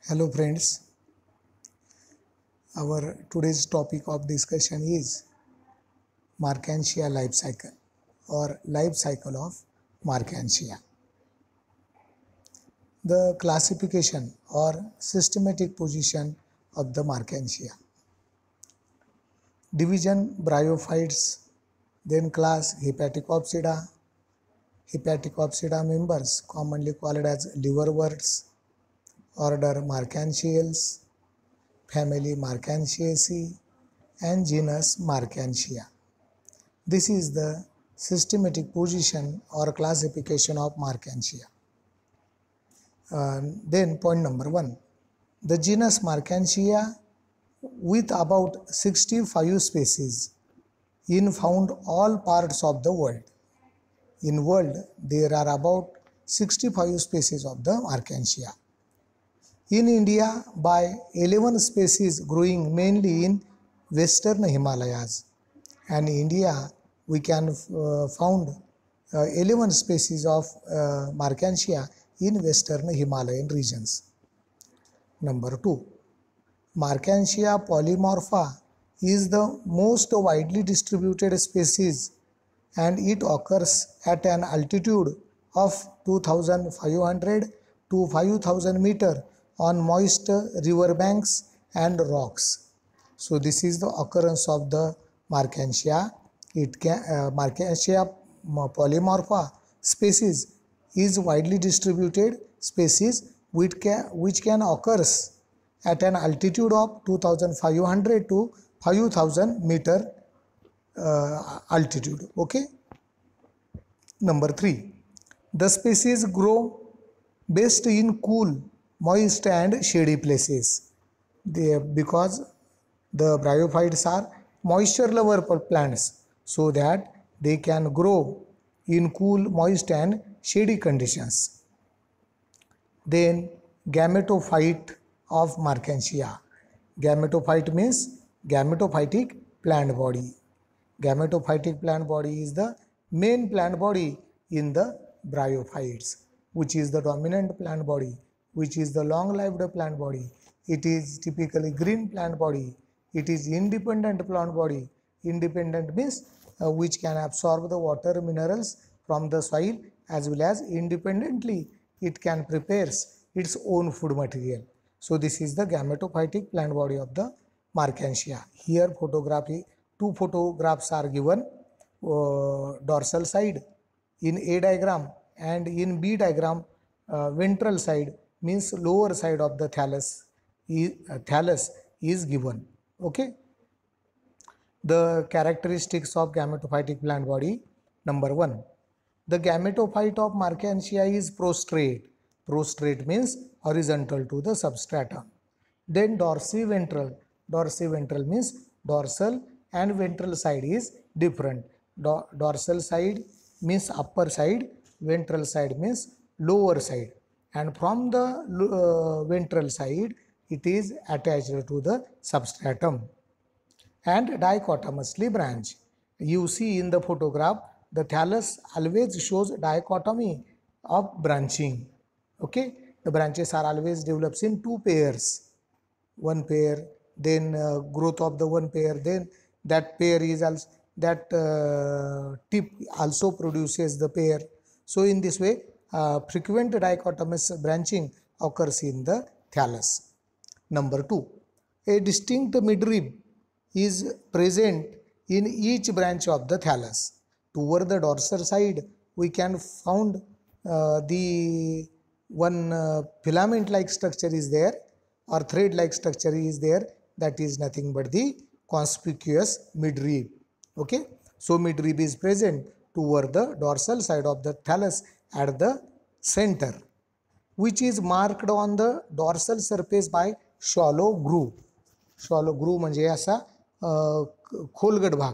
Hello friends, our today's topic of discussion is Markansia life cycle or life cycle of Markansia. The classification or systematic position of the Markansia. Division bryophytes, then class Hepaticopsida. Hepaticopsida members commonly called as liverworts, order Markansiales, family Markansiaceae, and genus Markansia. This is the systematic position or classification of Markansia. Then point number 1, the genus Markansia with about 65 species in found all parts of the world. In world there are about 65 species of the Markansia. In India by 11 species growing mainly in western Himalayas, and in India we can found 11 species of Markansia in western Himalayan regions. Number 2, Markansia polymorpha is the most widely distributed species and it occurs at an altitude of 2500 to 5000 meter on moist river banks and rocks. So this is the occurrence of the Markansia. Markansia polymorpha species is widely distributed species which can occurs at an altitude of 2500 to 5000 meter altitude. Okay. Number 3, the species grow best in cool, moist and shady places. Because the bryophytes are moisture lover plants, so that they can grow in cool, moist and shady conditions. Then gametophyte of Markansia. Gametophyte means gametophytic plant body. Gametophytic plant body is the main plant body in the bryophytes, which is the dominant plant body, which is the long-lived plant body. It is typically green plant body. It is independent plant body. Independent means which can absorb the water minerals from the soil, as well as independently it can prepare its own food material. So this is the gametophytic plant body of the Markansia. Here two photographs are given, dorsal side in A diagram and in B diagram ventral side means lower side of the thallus is given. Okay. The characteristics of gametophytic plant body. Number 1, the gametophyte of Markansia is prostrate. Prostrate means horizontal to the substratum. Then dorsiventral. Dorsiventral means dorsal and ventral side is different. Dorsal side means upper side, ventral side means lower side, and from the ventral side it is attached to the substratum and dichotomously branch. You see in the photograph the thallus always shows dichotomy of branching. Okay, the branches are always developed in two pairs, one pair, then growth of the one pair, then that pair is also tip also produces the pair. So in this way frequent dichotomous branching occurs in the thallus. Number 2, a distinct midrib is present in each branch of the thallus. Toward the dorsal side we can found the one filament like structure is there or thread like structure is there, that is nothing but the conspicuous midrib. Okay, so midrib is present toward the dorsal side of the thallus at the center, which is marked on the dorsal surface by shallow groove. Shallow groove म्हणजे असा खोलगट भाग,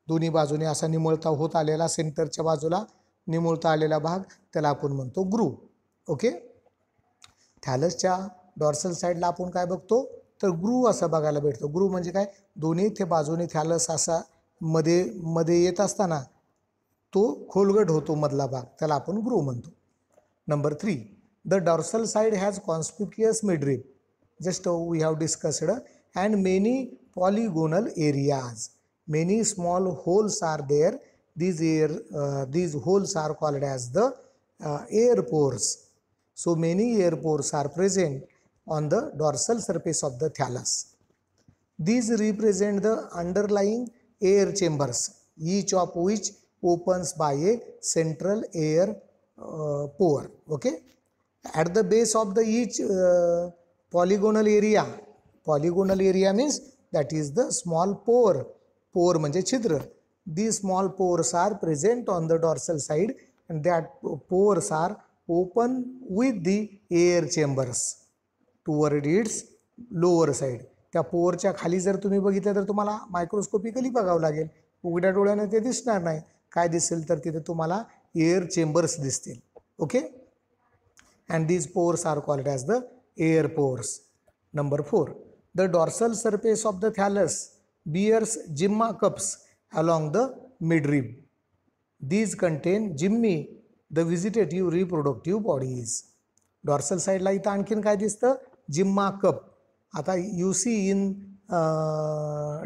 दोन्ही बाजूने असा निमुळता होत आलेला, सेंटरच्या बाजूला निमुळता आलेला भाग, त्याला आपण म्हणतो ग्रूव. ओके, थॅलसच्या डॉर्सल साईडला आपण काय बघतो तर ग्रूव असं बघायला भेटतो. ग्रूव म्हणजे काय, दोन्ही ते बाजूने थॅलस असा मध्ये येत असताना तो खोलगट होतो मधला भाग, त्याला आपण ग्रूव म्हणतो. Number 3, The dorsal side has conspicuous midrib, just we have discussed, and many polygonal areas. Many small holes are there. These holes are called as the air pores. So many air pores are present on the dorsal surface of the thallus. These represent the underlying air chambers, each of which opens by a central air pore. Okay. At the base of the each polygonal area means that is the small pore. Pore म्हणजे छिद्र. These small pores are present on the dorsal side, and that pores are open with the air chambers toward its lower side. त्या पोरच्या खाली जर तुम्ही बघितलं तर तुम्हाला मायक्रोस्कोपिकली बघावं लागेल. उघड्या डोळ्याने ते दिसणार नाही. काय दिसेल तर तिथे तुम्हाला एअर चेंबर्स दिसतील. Okay. And these pores are called as the air pores. Number 4. The dorsal surface of the thallus bears gymma cups along the midrib. These contain gymmi, the vegetative reproductive bodies. Dorsal side ला इथं आणखीन काय दिसतं? Gymma cup. आता you see in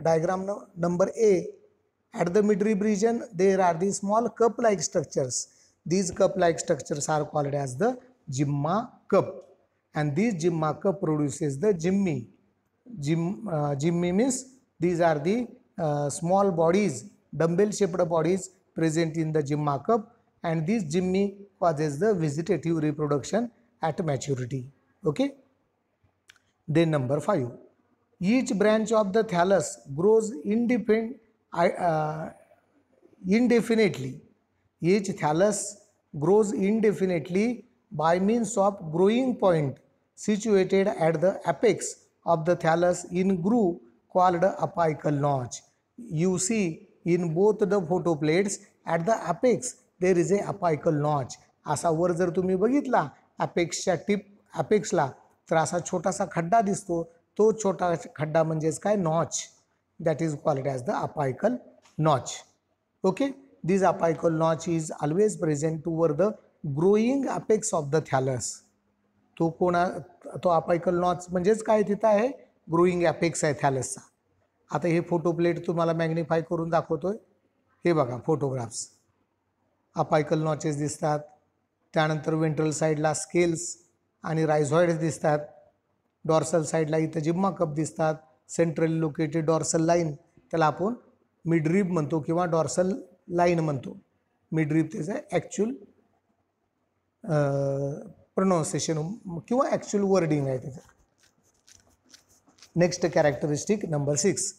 diagram number A, at the midrib region there are these small cup-like structures. These cup-like structures are called as the gymma cup, and this gymma cup produces the gymmi. Gymmi means these are the small bodies, dumbbell shaped bodies present in the gymma cup, and this gymmi causes the vegetative reproduction at maturity. Okay. Then number 5, each branch of the thallus grows indefinitely. Each thallus grows indefinitely by means of growing point situated at the apex of the thallus in groove called apical notch. You see in both the photo plates at the apex there is a apical notch. असा वर जर तुम्ही बघितला अपेक्सच्या अपेक्सला तर असा छोटासा खड्डा दिसतो. तो छोटा खड्डा म्हणजेच काय? Notch. That is called as the apical notch. Okay. This apical notch is always present toward the growing apex of the thallus. तो अपायकल नॉच म्हणजेच काय? तिथं आहे ग्रोईंग अपेक्स आहे थॅलसचा. आता हे फोटो प्लेट तुम्हाला मॅग्निफाय करून दाखवतोय. हे बघा फोटोग्राफ्स. अपायकल नॉचेस दिसतात. त्यानंतर वेंट्रल साईडला स्केल्स आणि रायझॉइड्स दिसतात. डॉर्सल साईडला इथं जिम्मा कप दिसतात. सेंट्रल लोकेटेड डॉर्सल लाईन, त्याला आपण मिडरिब म्हणतो किंवा डॉर्सल लाईन म्हणतो. मिडरिब त्याचं ॲक्च्युअल प्रोनाउन्सिएशन किंवा ॲक्च्युअल वर्डिंग आहे त्याचं. Next characteristic number 6.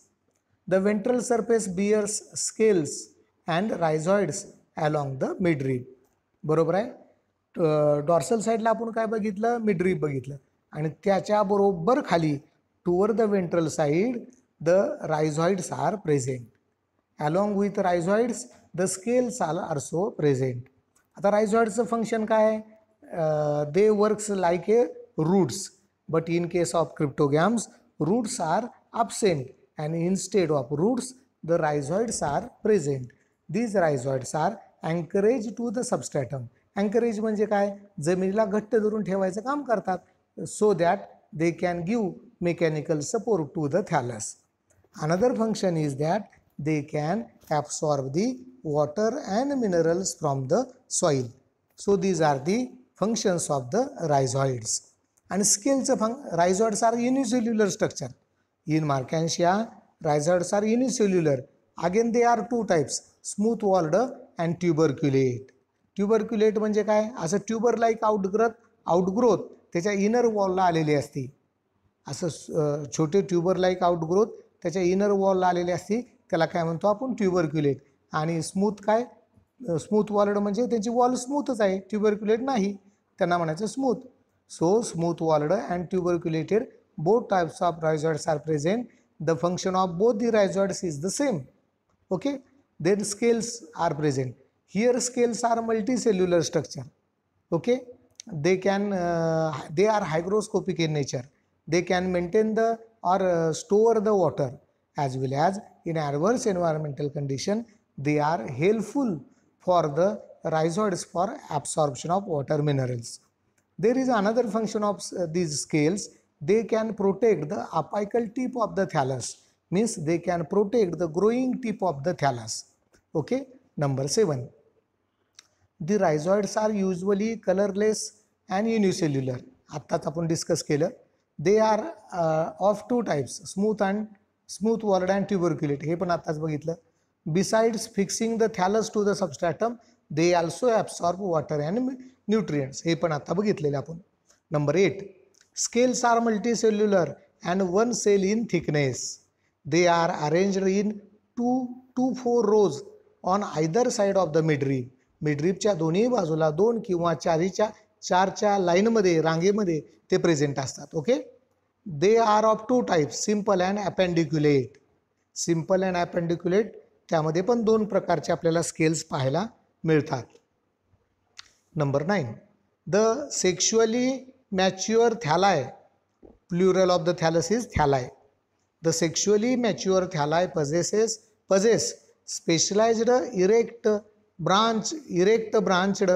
The ventral surface bears scales and rhizoids along the midrib. बरोबर आहे. डॉर्सल साईडला आपण काय बघितलं? मिडरिब बघितलं. आणि त्याच्याबरोबर खाली toward the ventral side the rhizoids are present. Along with rhizoids the scales are also present. आता रायझॉइड्सचं फंक्शन काय आहे? They works like a roots, but in case of cryptogams roots are absent and instead of roots the rhizoids are present. These rhizoids are anchorage to the substratum. Anchorage म्हणजे काय? जमिनीला घट्ट धरून ठेवायचं काम करतात. So that they can give mechanical support to the thallus. Another function is that they can absorb the water and minerals from the soil. So these are the functions of the rhizoids. And scales of rhizoids are unicellular structure. In Markantia, rhizoids are unicellular. Again they are two types, smooth walled and tuberculate. Tuberculate म्हणजे काय? असं tuber like outgrowth त्याच्या inner वॉलला आलेली असते. असं छोटे tuber like outgrowth त्याच्या inner वॉलला आलेली असते, त्याला काय म्हणतो आपण? ट्यूबरक्युलेट. आणि स्मूथ काय? स्मूथ वॉल्ड म्हणजे त्यांची वॉल स्मूथच आहे, ट्यूबरक्युलेट नाही, त्यांना म्हणायचं smooth. So smooth walled and tuberculated both types of rhizoids are present. The function of both the rhizoids is the same. Okay. Then scales are present. Here scales are multicellular structure. Okay. They are hygroscopic in nature. They can maintain the or store the water, as well as in adverse environmental condition they are helpful for the rhizoids for absorption of water minerals. There is another function of these scales. They can protect the apical tip of the thallus, means they can protect the growing tip of the thallus. Okay. Number 7. The rhizoids are usually colorless and unicellular. आत्ताच आपण discuss केलं. They are of two types, smooth walled and tuberculate. हे पण आत्ताच बघितलं. Besides fixing the thallus to the substratum, they also absorb water and nutrients. हे पण आता बघितलेलं आपण. Number 8. Scales are multicellular and one cell in thickness. They are arranged in 2 to 4 rows on either side of the midrib. मिडरिबच्या दोन्ही बाजूला 2 किंवा 4च्या लाईनमध्ये, रांगेमध्ये ते present असतात. Okay. They are of two types, simple and appendiculate. Simple and appendiculate त्यामध्ये पण 2 प्रकारचे आपल्याला स्केल्स पाहायला मिळतात. Number 9. The sexually mature thalli, plural of the thallus is thalli. The sexually mature thalli possess specialized erect branched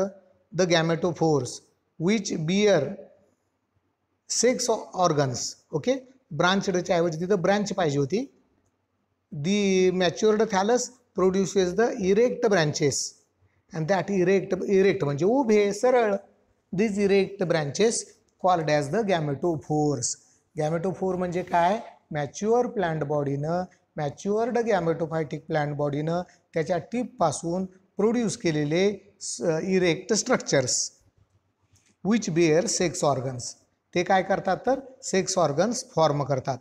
the gametophores which bear sex organs. Okay. Branched च्या ऐवजी तिथं branch पाहिजे होती. The matured thallus produces the erect branches and that erect म्हणजे उभे सरळ. These erect branches called as the gametophores. Gametophore म्हणजे काय? मॅच्युअर प्लांट बॉडीनं, मॅच्युअर्ड गॅमेटोफायटिक प्लांट बॉडीनं त्याच्या टिपपासून प्रोड्यूस केलेले erect structures which bear sex organs. ते काय करतात तर सेक्स ऑर्गन्स फॉर्म करतात.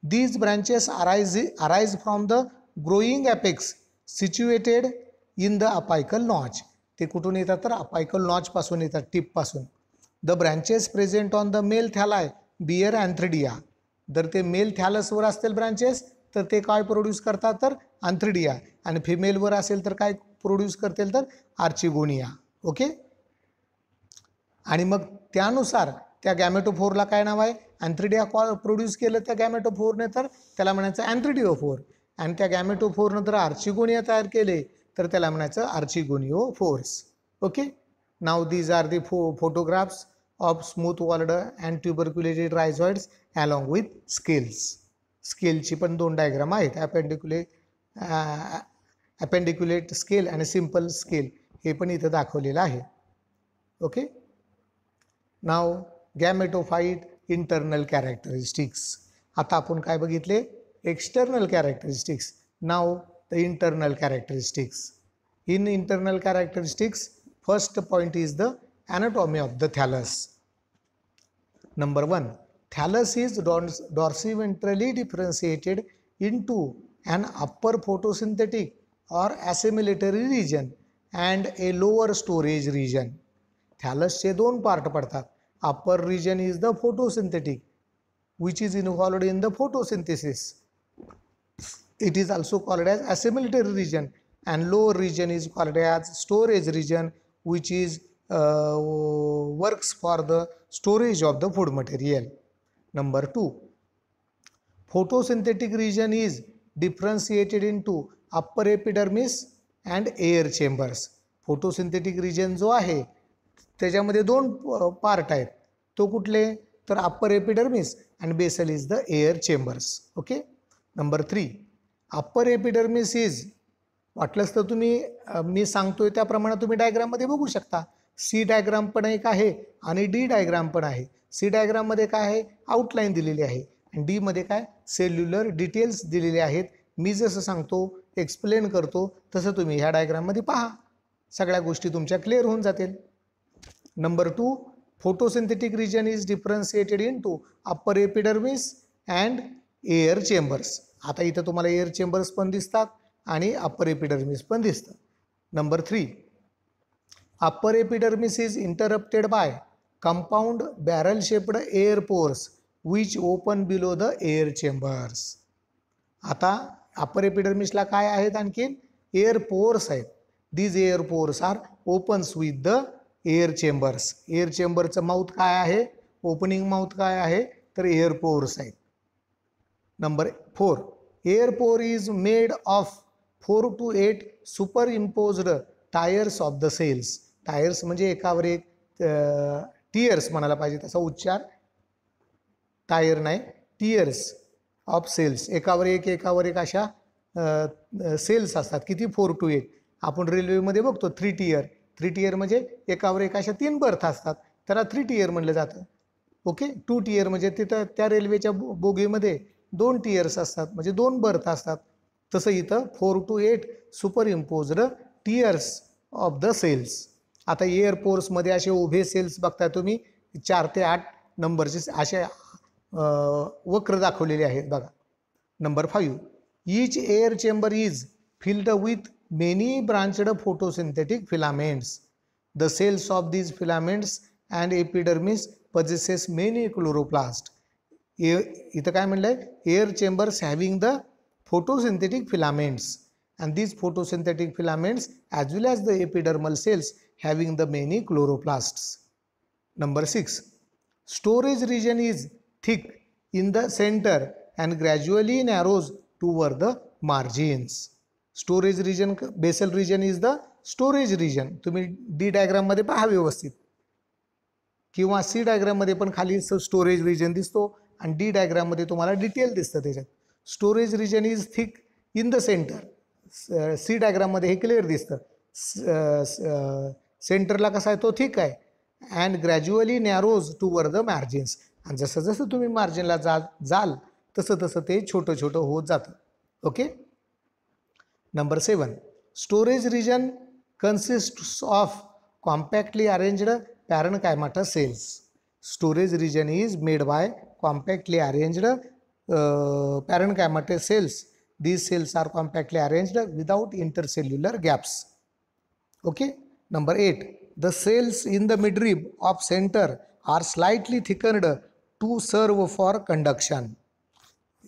These branches arise from the growing apex situated in the apical notch. ते कुठून येतात तर अपायकल नॉचपासून येतात, टिपपासून. The branches present on the male thalli bear antheridia. जर ते मेल थॅलसवर असतील ब्रांचेस तर ते काय प्रोड्यूस करतात तर अँथ्रिडिया, आणि फिमेलवर असेल तर काय प्रोड्यूस करतील तर आर्चिगोनिया. ओके. आणि मग त्यानुसार त्या गॅमेटोफोरला काय नाव आहे? अँथ्रिडिया प्रोड्यूस केलं त्या गॅमेटोफोरने तर त्याला म्हणायचं अँथ्रिडिओफोर, आणि त्या गॅमेटोफोरनं जर आर्चिगोनिया तयार केले तर त्याला म्हणायचं archegoniophores. Okay. Now these are the photographs of smooth walled and tuberculated rhizoids along with scales. स्केलची पण 2 डायग्राम आहेत, अपेंडिक्युलेट स्केल आणि सिंपल स्केल. हे पण इथं दाखवलेलं आहे. Okay. Now gametophyte internal characteristics. आता आपण काय बघितले? External characteristics. Now the internal characteristics. In internal characteristics first point is the anatomy of the thallus. Number 1. Thallus is dorsiventrally differentiated into an upper photosynthetic or assimilatory region and a lower storage region. Thallus चे 2 part पडतात. Upper region is the photosynthetic which is involved in the photosynthesis. It is also called as assimilatory region, and lower region is called as storage region which is works for the storage of the food material. Number 2. Photosynthetic region is differentiated into upper epidermis and air chambers. Photosynthetic region जो आहे त्याच्यामध्ये 2 part आहेत. तो कुठले तर upper epidermis and basal is the air chambers. Okay. Number 3. Upper epidermis is, वाटलंच तर तुम्ही मी सांगतोय त्याप्रमाणे तुम्ही डायग्राममध्ये बघू शकता. सी डायग्राम पण एक आहे आणि डी डायग्राम पण आहे. सी डायग्राममध्ये काय आहे? आउटलाईन दिलेली आहे, आणि डी मध्ये काय? सेल्युलर डिटेल्स दिलेले आहेत. मी जसं सांगतो, एक्सप्लेन करतो, तसं तुम्ही ह्या डायग्राममध्ये पहा. सगळ्या गोष्टी तुमच्या क्लिअर होऊन जातील. Number 2. Photosynthetic region is differentiated into upper epidermis and air chambers. आता इथं तुम्हाला एअर चेंबर्स पण दिसतात आणि अप्पर एपिडर्मिस पण दिसतं. Number 3. Upper epidermis is interrupted by compound barrel-shaped air pores which open below the air chambers. आता upper एपिडर्मिसला काय आहेत? आणखीन एअर पोर्स आहेत. These air pores are opens with the air chambers. Air चेंबरचं mouth काय आहे? ओपनिंग माउथ काय आहे? तर एअर पोर्स आहेत. Number 4. Air pore is made of 4 to 8 superimposed tiers of the cells. Tiers म्हणजे एकावर एक टियर्स म्हणायला पाहिजे, तसा उच्चार टायर नाही, टियर्स ऑफ सेल्स. एकावर एक अशा सेल्स असतात. किती? 4 to 8. आपण रेल्वेमध्ये बघतो 3 टियर. 3 टियर म्हणजे एकावर एक अशा 3 बर्थ असतात, त्याला 3 टियर म्हणलं जातं. ओके. 2 टियर म्हणजे तिथं त्या रेल्वेच्या बोगीमध्ये 2 टियर्स असतात, म्हणजे 2 बर्थ असतात. तसं इथं 4 to 8 superimposed tiers of the cells. आता एअरफोर्समध्ये असे उभे सेल्स बघताय तुम्ही, 4 ते 8 नंबरचे असे वक्र दाखवलेले आहेत बघा. Number 5, each air chamber is filled with many branched photosynthetic filaments. The cells of these filaments and epidermis possesses many chloroplasts. इथं काय म्हणलंय? Air chambers having the photosynthetic filaments, and these photosynthetic filaments as well as the epidermal cells having the many chloroplasts. Number 6, storage region is thick in the center and gradually narrows toward the margins. Storage region, basal region is the storage region. तुम्ही D diagram मध्ये पहा व्यवस्थित, किंवा सी diagram मध्ये पण खाली storage region दिसतो आणि डी डायग्राम मध्ये तुम्हाला डिटेल दिसतं त्याच्यात. Storage region is thick in the centre. See diagram मध्ये हे क्लिअर दिसतं. सेंटरला कसा आहे? तो थिक आहे. And gradually narrows toward the margins. आणि जसं जसं तुम्ही मार्जिनला जाल तसं तसं ते छोटं छोटं होत जातं. Okay. Number 7, storage region consists of compactly arranged parenchymatous cells. Storage region is made by compactly arranged parenchymatous cells. These cells are compactly arranged without intercellular gaps. Okay. Number 8, the cells in the midrib of center are slightly thickened to serve for conduction.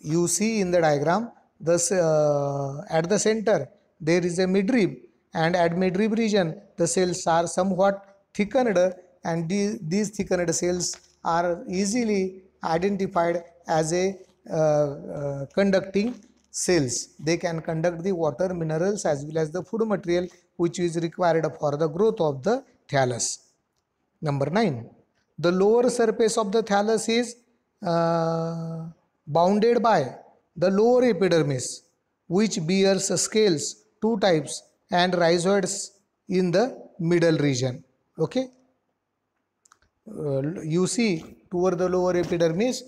You see in the diagram, at the center there is a midrib, and at midrib region the cells are somewhat thickened, and these thickened cells are easily identified as a conducting cells. They can conduct the water, minerals as well as the food material which is required for the growth of the thallus. Number 9, the lower surface of the thallus is bounded by the lower epidermis, which bears scales, 2 types, and rhizoids in the middle region. Okay. You see toward the lower epidermis,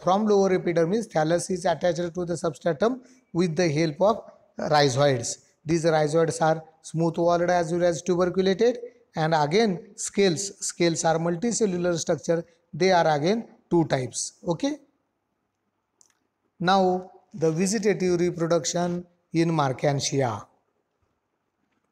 from lower epidermis thallus is attached to the substratum with the help of rhizoids. These rhizoids are smooth walled as well as tuberculated, and again scales are multicellular structure. They are again 2 types. Okay. Now the vegetative reproduction in Marchantia.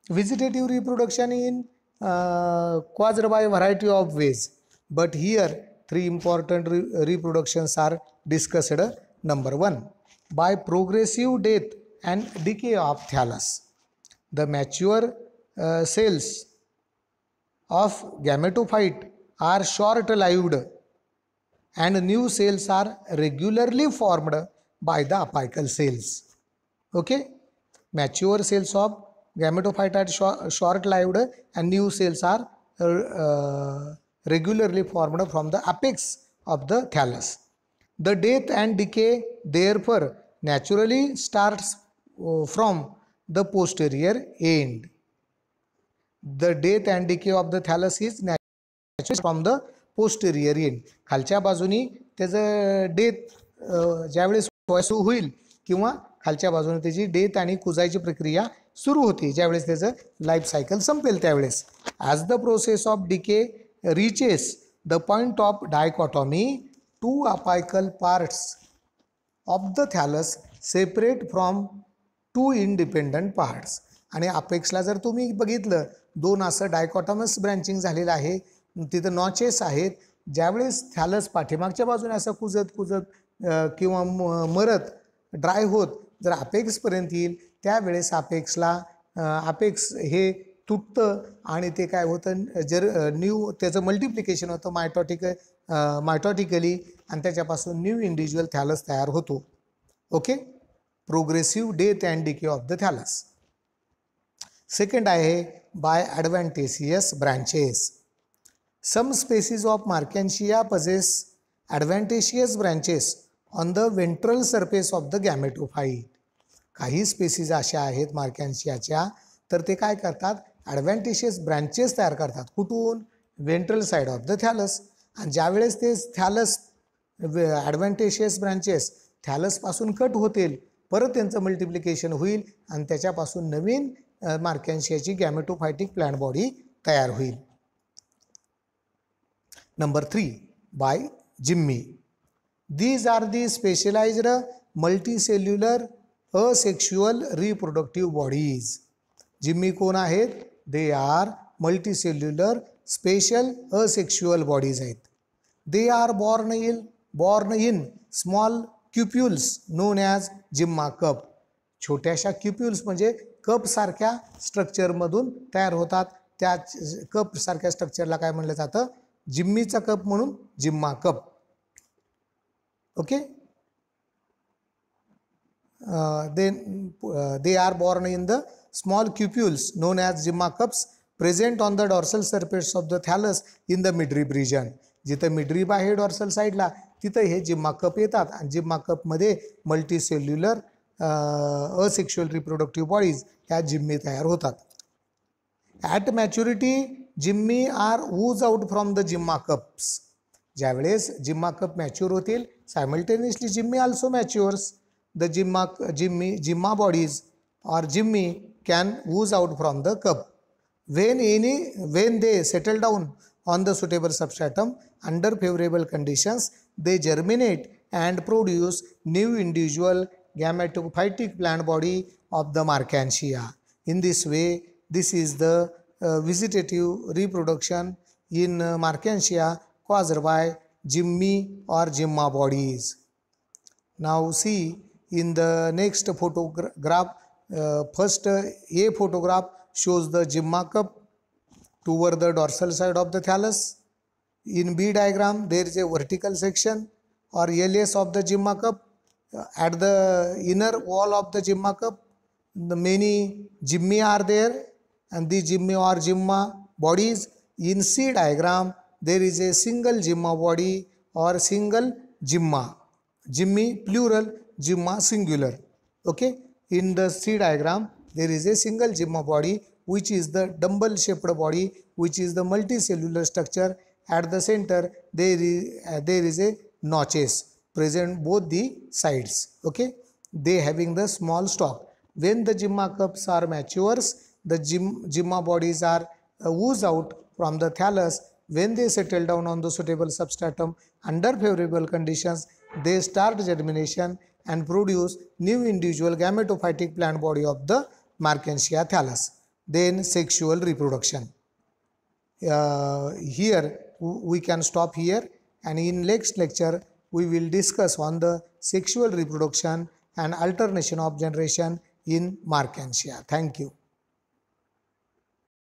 Vegetative reproduction in caused by a variety of ways, but here 3 important reproductions are discussed. Number 1, by progressive death and decay of thallus. The mature cells of gametophyte are short-lived, and new cells are regularly formed by the apical cells. Okay. Mature cells of gametophyte are short-lived, and new cells are regularly formed from the apex of the thallus. The death and decay therefore naturally starts from the posterior end. The death and decay of the thallus is naturally from the posterior end. खालच्या बाजूनी त्याचं death ज्यावेळेस होईल किंवा खालच्या बाजूने त्याची death आणि कुजायची प्रक्रिया सुरू होते ज्यावेळेस त्याचं लाईफ सायकल संपेल त्यावेळेस. As the process of decay reaches the point of dichotomy, 2 apical parts of the thallus separate from 2 independent parts. आणि अपेक्सला जर तुम्ही बघितलं 2 असं डायकॉटॉमस ब्रँचिंग झालेलं आहे, तिथं नॉचेस आहेत. ज्यावेळेस थॅलस पाठीमागच्या बाजूने असं कुजत किंवा मरत ड्राय होत जर अपेक्सपर्यंत येईल त्यावेळेस अपेक्स हे तुटतं आणि ते काय होतं, जर न्यू त्याचं मल्टिप्लिकेशन होतं मायटॉटिकली आणि त्याच्यापासून न्यू इंडिव्हिज्युअल थॅलस तयार होतो. Okay. Progressive death and decay of the thallus. Second आहे by adventitious branches. Some species of Marchantia possess adventitious branches on the ventral surface of the gametophyte. काही species अशा आहेत मार्कॅन्शियाच्या, तर ते काय करतात, ॲडव्हॅन्टेशियस ब्रँचेस तयार करतात. कुठून? Ventral side of the thallus. आणि ज्यावेळेस ते थॅलस ॲडव्हॅन्टेशियस ब्रँचेस थॅलसपासून कट होतील, परत त्यांचं मल्टिप्लिकेशन होईल आणि त्याच्यापासून नवीन मार्कॅन्शियाची गॅमेटोफायटिक प्लांट बॉडी तयार होईल. Number 3, by gemmae. These are the specialized multicellular asexual reproductive bodies. Gemmae कोण आहेत? They are multicellular special asexual bodies आहेत. They are born in small cupules known as जिम्मा कप. छोट्याशा क्युप्युल्स म्हणजे कप सारख्या स्ट्रक्चरमधून तयार होतात. त्या कप सारख्या स्ट्रक्चरला काय म्हणलं जातं? जिम्मीचा कप म्हणून जिम्मा cup. Okay, they are born in the small cupules known as जिम्मा cups present on the dorsal surface of the thallus in the midrib region. जिथं मिडरिब आहे डॉर्सल साईडला, तिथं हे जिम्मा कप येतात आणि जिम्मा कपमध्ये मल्टीसेल्युलर असेक्शुअल रिप्रोडक्टिव्ह बॉडीज ह्या जिम्मी तयार होतात. At maturity gemmae are ooze out from the gemma cups. ज्यावेळेस जिम्मा कप मॅच्युअर होतील, simultaneously gemmae also matures. The gemma bodies or Jimmy can ooze out from the cup. When they settle down on the suitable substratum under favorable conditions, they germinate and produce new individual gametophytic plant body of the Marchantia. In this way, this is the vegetative reproduction in Marchantia caused by Jimmy or Jimma bodies. Now see in the next photograph. First A photograph shows the Jimma cup toward the dorsal side of the thallus. In B diagram there is a vertical section or LS of the Jimma cup. At the inner wall of the Jimma cup, the many Jimmy are there and the Jimmy or Jimma bodies. In C diagram there is a single Jimma body or single Jimma. Jimmy plural, Jimma singular. Okay. In the C diagram, there is a single Jimma body which is the dumbbell shaped body, which is the multicellular structure. At the center, there is a notches present both the sides. Okay, they having the small stalk. When the Jimma cups are matures, the Jimma bodies are ooze out from the thallus. When they settle down on the suitable substratum under favorable conditions, they start germination and produce new individual gametophytic plant body of the Marchantia thallus. Then sexual reproduction. Here we can stop here, and in next lecture we will discuss on the sexual reproduction and alternation of generation in Marchantia. Thank you.